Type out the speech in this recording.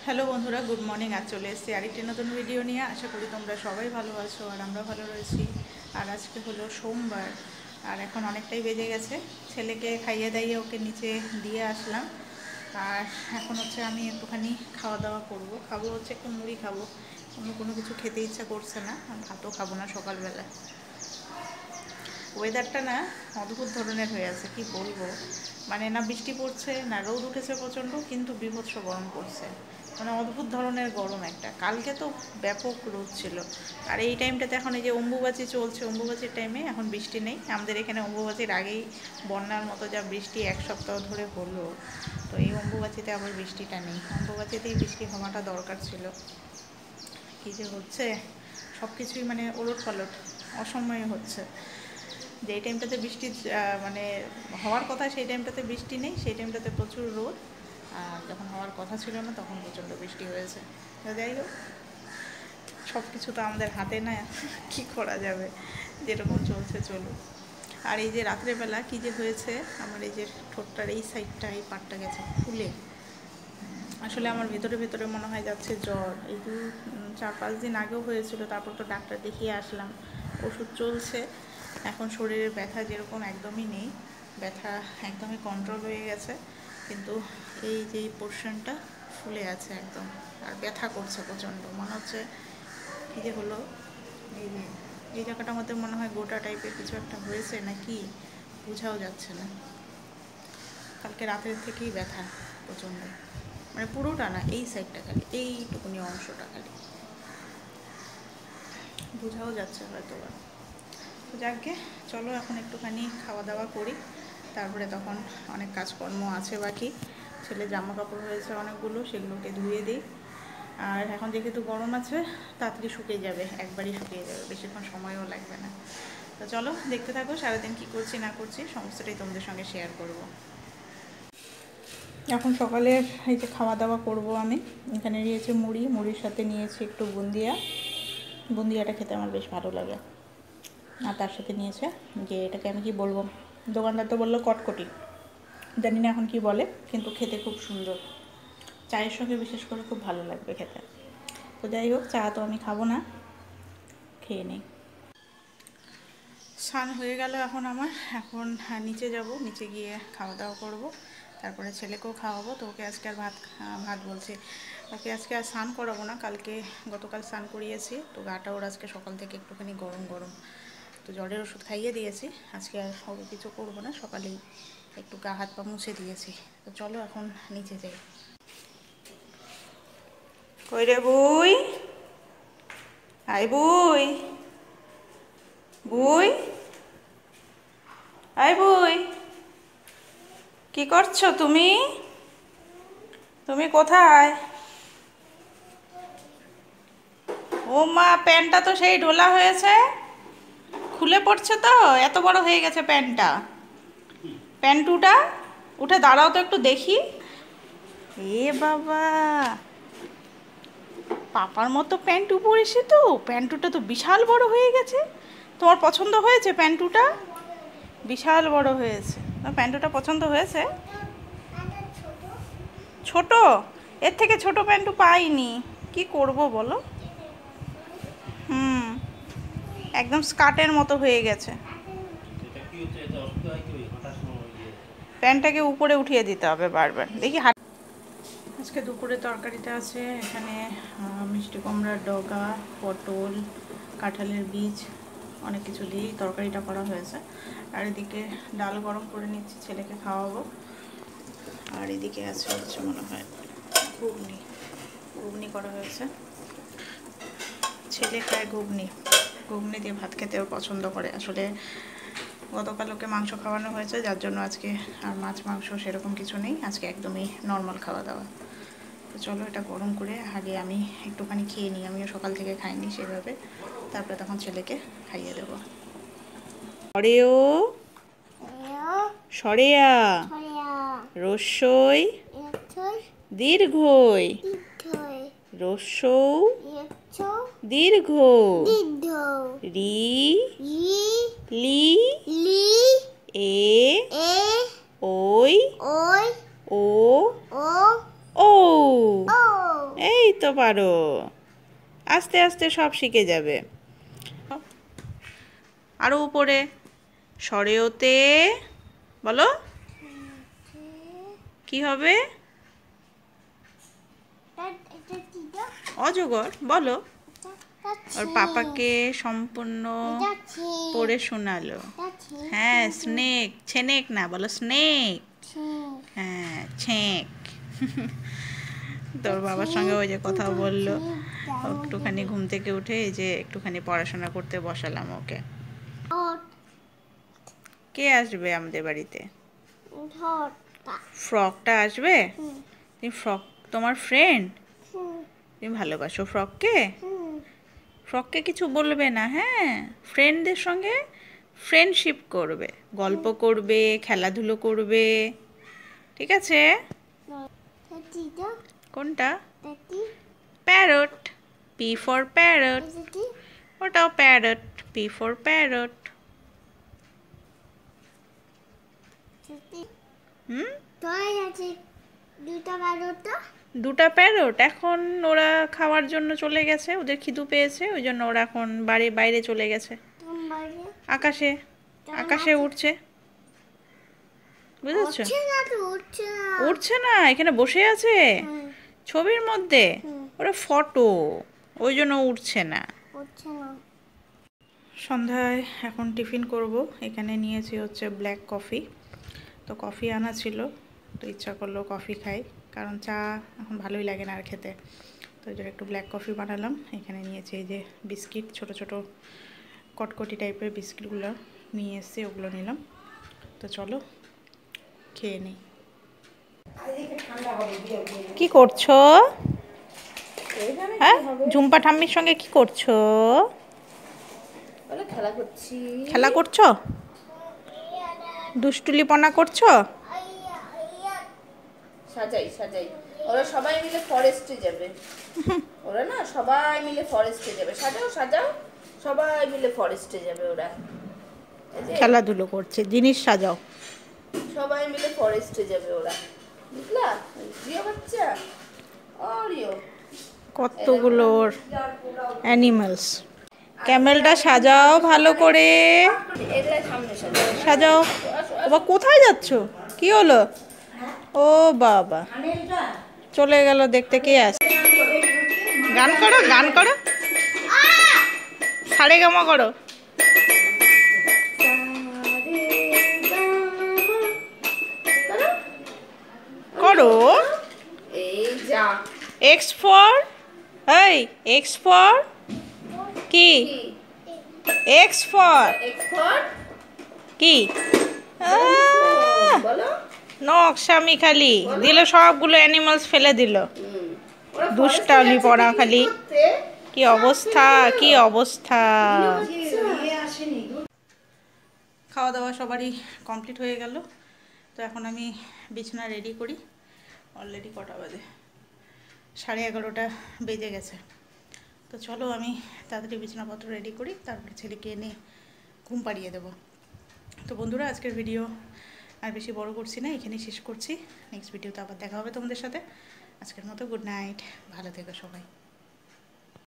Hello বন্ধুরা, good morning. আজ চলে এসেছি আরেকটি নতুন ভিডিও নিয়ে। আশা করি তোমরা সবাই ভালো আছো আর আমরা ভালো রয়েছি। আর আজকে হলো সোমবার আর এখন অনেকটাই বেজে গেছে। ছেলেকে খাইয়ে দাইয়ে ওকে নিচে দিয়ে আসলাম। আর এখন হচ্ছে আমি একটুখানি খাওয়া দাওয়া করব। খাবো হচ্ছে একটু মুড়ি খাবো, অন্য কোনো কিছু খেতে ইচ্ছা করছে না। আর ভাতও খাবো না সকালবেলা। ওয়েদারটা না অদ্ভুত ধরনের হয়ে আছে, কি বলবো। মানে না বৃষ্টি পড়ছে না রোদ উঠেছে প্রচণ্ড, কিন্তু বীভৎস গরম পড়ছে। মানে অদ্ভুত ধরনের গরম একটা। কালকে তো ব্যাপক রোদ ছিল। আর এই টাইমটাতে এখন এই যে অম্বুবাচী চলছে, অম্বুবাচীর টাইমে এখন বৃষ্টি নেই। আমাদের এখানে অম্বুবাচীর আগেই বন্যার মতো যা বৃষ্টি এক সপ্তাহ ধরে হলো, তো এই অম্বুবাচীতে আবার বৃষ্টিটা নেই। অম্বুবাচীতেই বৃষ্টি হওয়াটা দরকার ছিল। কী যে হচ্ছে, সব কিছুই মানে ওলটপালট, অসময়ে হচ্ছে। যেই টাইমটাতে বৃষ্টি মানে হওয়ার কথা সেই টাইমটাতে বৃষ্টি নেই, সেই টাইমটাতে প্রচুর রোদ। আর যখন হওয়ার কথা ছিল না তখন প্রচণ্ড বৃষ্টি হয়েছে। তো যাই হোক, সব কিছু তো আমাদের হাতে না, কি করা যাবে, যেরকম চলছে চলুক। আর এই যে রাত্রেবেলা কী যে হয়েছে, আমার এই যে ঠোঁটটার এই সাইডটা, এই পাটটা গেছে ফুলে। আসলে আমার ভেতরে ভেতরে মনে হয় যাচ্ছে জ্বর। এই 4-5 দিন আগেও হয়েছিল, তারপর তো ডাক্তার দেখিয়ে আসলাম, ওষুধ চলছে। এখন শরীরের ব্যথা যেরকম একদমই নেই, ব্যথা একদমই কন্ট্রোল হয়ে গেছে, কিন্তু এই যে পোর্শনটা ফুলে আছে একদম। আর ব্যথা করছে প্রচণ্ড, মনে হচ্ছে কী যে হলো, এই যে এই জায়গাটার মধ্যে মনে হয় গোটা টাইপের কিছু একটা হয়েছে নাকি, বোঝাও যাচ্ছে না। কালকে রাতের থেকেই ব্যথা প্রচণ্ড, মানে পুরোটা না, এই সাইডটা খালি, এইটুকুনি অংশটা খালি, বোঝাও যাচ্ছে হয়তো বা। তো যাকে চলো এখন একটুখানি খাওয়া দাওয়া করি, তারপরে তখন অনেক কাজকর্ম আছে বাকি। ছেলে জামা কাপড় হয়েছে অনেকগুলো, সেগুলোকে ধুয়ে দিই। আর এখন যেহেতু গরম আছে, তাড়াতাড়ি শুকিয়ে যাবে, একবারই শুকিয়ে যাবে, বেশিক্ষণ সময়ও লাগবে না। তো চলো দেখতে থাকো, সারাদিন কী করছি না করছি সমস্তটাই তোমাদের সঙ্গে শেয়ার করব। এখন সকালের এই যে খাওয়া দাওয়া করব আমি। এখানে নিয়েছি মুড়ি, মুড়ির সাথে নিয়েছি একটু বুন্দিয়া। বুন্দিয়াটা খেতে আমার বেশ ভালো লাগে। আর তার সাথে নিয়েছে যে, এটাকে আমি কি বলবো, দোকানদার তো বললো কটকটি, জানি না এখন কি বলে, কিন্তু খেতে খুব সুন্দর। চায়ের সঙ্গে বিশেষ করে খুব ভালো লাগবে খেতে। তো যাই হোক, চা তো আমি খাবো না, খেয়ে নিই। স্নান হয়ে গেল এখন আমার। এখন নিচে যাব, নিচে গিয়ে খাওয়া দাওয়া করবো, তারপরে ছেলেকেও খাওয়াবো। তো ওকে আজকে আর ভাত বলছি, ওকে আজকে আর স্নান করাবো না। গতকাল স্নান করিয়েছি, তো গাটা ওর আজকে সকাল থেকে একটুখানি গরম গরম, তো জ্বরের ওষুধ খাইয়ে দিয়েছি। আজকে আর ওকে কিছু করবো না, সকালেই একটু গা হাত পা মুছে দিয়েছি। তো চলো এখন নিচে যাই। কই রে বুই, আই বুই, বুই, আই বুই, কি করছো তুমি? তুমি কোথায়? ও মা, প্যান্টটা তো সেই ঢোলা হয়েছে, খুলে পড়ছে তো, এত বড় হয়ে গেছে প্যান্টটা। প্যান্টুটা উঠে দাঁড়াও তো একটু দেখি। এ বাবা, পাপার মতো প্যান্টু পরেছি তো, প্যান্টুটা তো বিশাল বড় হয়ে গেছে। তোমার পছন্দ হয়েছে প্যান্টুটা? বিশাল বড় হয়েছে। প্যান্টুটা পছন্দ হয়েছে? ছোট? এর থেকে ছোট প্যান্টু পাইনি, কি করব বলো। হুম, একদম স্কার্টের মতো হয়ে গেছে। প্যান্টটাকে উপরে উঠিয়ে দিতে হবে বারবার, দেখি হাত। আজকে দুপুরে তরকারিতে আছে এখানে মিষ্টি কুমড়ার ডগা, পটল, কাঁঠালের বীজ, অনেক কিছু দিয়েই তরকারিটা করা হয়েছে। আর এদিকে ডাল গরম করে নিচ্ছি, ছেলেকে খাওয়াবো। আর এদিকে হচ্ছে মনে হয় ঘুগনি, ঘুগনি করা হয়েছে। ছেলে খায় ঘুগনি, ঘুগনি দিয়ে ভাত খেতে ওর পছন্দ করে। আসলে গতকাল ওকে মাংস খাওয়ানো হয়েছে, যার জন্য আজকে আর মাছ মাংস সেরকম কিছু নেই, আজকে একদমই নর্মাল খাওয়া দাওয়া। তো চলো এটা গরম করে আগে আমি একটুখানি খেয়ে নিই, আমিও সকাল থেকে খাইনি সেভাবে, তারপরে তখন ছেলেকে খাইয়ে দেবো। সরেও, সরেয়া, রস্যই, দীর্ঘই, রস্যৌ, দীর্ঘ, রি, লি, এ, ওই, ও, ও। তো পারো, আস্তে আস্তে সব শিখে যাবে। আরো উপরে, সরেওতে বলো কি হবে? অজগর বলো। ওর পাপাকে সম্পূর্ণ পড়ে শোনালো। হ্যাঁ স্নেক, ছেনেক না, বলো স্নেক। হ্যাঁ ছেঁক। তোর বাবার সঙ্গে ওই যে কথা বললো, একটুখানি ঘুম থেকে উঠে এই যে একটুখানি পড়াশোনা করতে বসালাম ওকে। কে আসবে আমাদের বাড়িতে? ফ্রকটা আসবে? তুমি ফ্রক, তোমার ফ্রেন্ড, তুমি ভালোবাসো ফ্রককে? ফ্রককে কিছু বলবে না, হ্যাঁ? ফ্রেন্ডদের সঙ্গে ফ্রেন্ডশিপ করবে, গল্প করবে, খেলাধুলো করবে, ঠিক আছে? কোনটা? Parrot, P for parrot. ওটাও প্যারট, পি ফর প্যারট। দুটা প্যারট এখন ওরা খাওয়ার জন্য চলে গেছে, ওদের খিদু পেয়েছে, ওই জন্য ওরা এখন বাইরে চলে গেছে। আকাশে, আকাশে উঠছে, বুঝেছো? উঠছে না, এখানে বসে আছে ছবির মধ্যে, ওরা ফটো, ওই জন্য উঠছে না। সন্ধ্যায় এখন টিফিন করব। এখানে নিয়েছি হচ্ছে ব্ল্যাক কফি। তো কফি আনা ছিল, তো ইচ্ছা করলো কফি খাই, কারণ চা এখন ভালোই লাগে না আর খেতে। তো ওই জন্য একটু ব্ল্যাক কফি বানালাম। এখানে নিয়েছি এই যে বিস্কিট, ছোট ছোট কটকটি টাইপের বিস্কিটগুলো নিয়ে এসেছি, ওগুলো নিলাম। তো চলো খেয়ে নিই। কি করছো? হ্যাঁ, ঝুম্পা ঠাম্মির সঙ্গে কি করছো? খেলা করছো? দুষ্টুলিপনা করছো? সাজাই ওরা সবাই মিলে ফরেস্টে যাবে। ওরা না সবাই মিলে ফরেস্টে যাবে। সাজাও সবাই মিলে ফরেস্টে যাবে ওরা। খেলাধুলো করছে, জিনিস সাজাও। সবাই মিলে ফরেস্টে যাবে ওরা, বুঝলা? রিও বাচ্চা, ও রিও, কতগুলো অ্যানিমালস। ক্যামেলটা সাজাও ভালো করে, সাজাও। বাবা কোথায় যাচ্ছ? কি হলো? ও বাবা, চলে গেল দেখতে। কে আসে? গান করো, গান করো, সারেগামা করো। করো। এই যা। এক্স ফর, এই এক্স ফর কি? এক্স ফর কি? নকশামি খালি দিল, সবগুলো অ্যানিমালস ফেলে দিল। দুষ্টালি পড়া খালি। কি অবস্থা, কি অবস্থা। খাওয়া দাওয়া সবারই কমপ্লিট হয়ে গেল। তো এখন আমি বিছানা রেডি করি। অলরেডি কটা বাজে? 11:30 বেজে গেছে। তো চলো আমি তাড়াতাড়ি বিছানাপত্র রেডি করি, তারপরে ছেলেকে এনে ঘুম পাড়িয়ে দেবো। তো বন্ধুরা, আজকের ভিডিও আর বেশি বড় করছি না, এখানেই শেষ করছি। নেক্সট ভিডিওতে আবার দেখা হবে তোমাদের সাথে। আজকের মতো গুড নাইট, ভালো থেকো সবাই।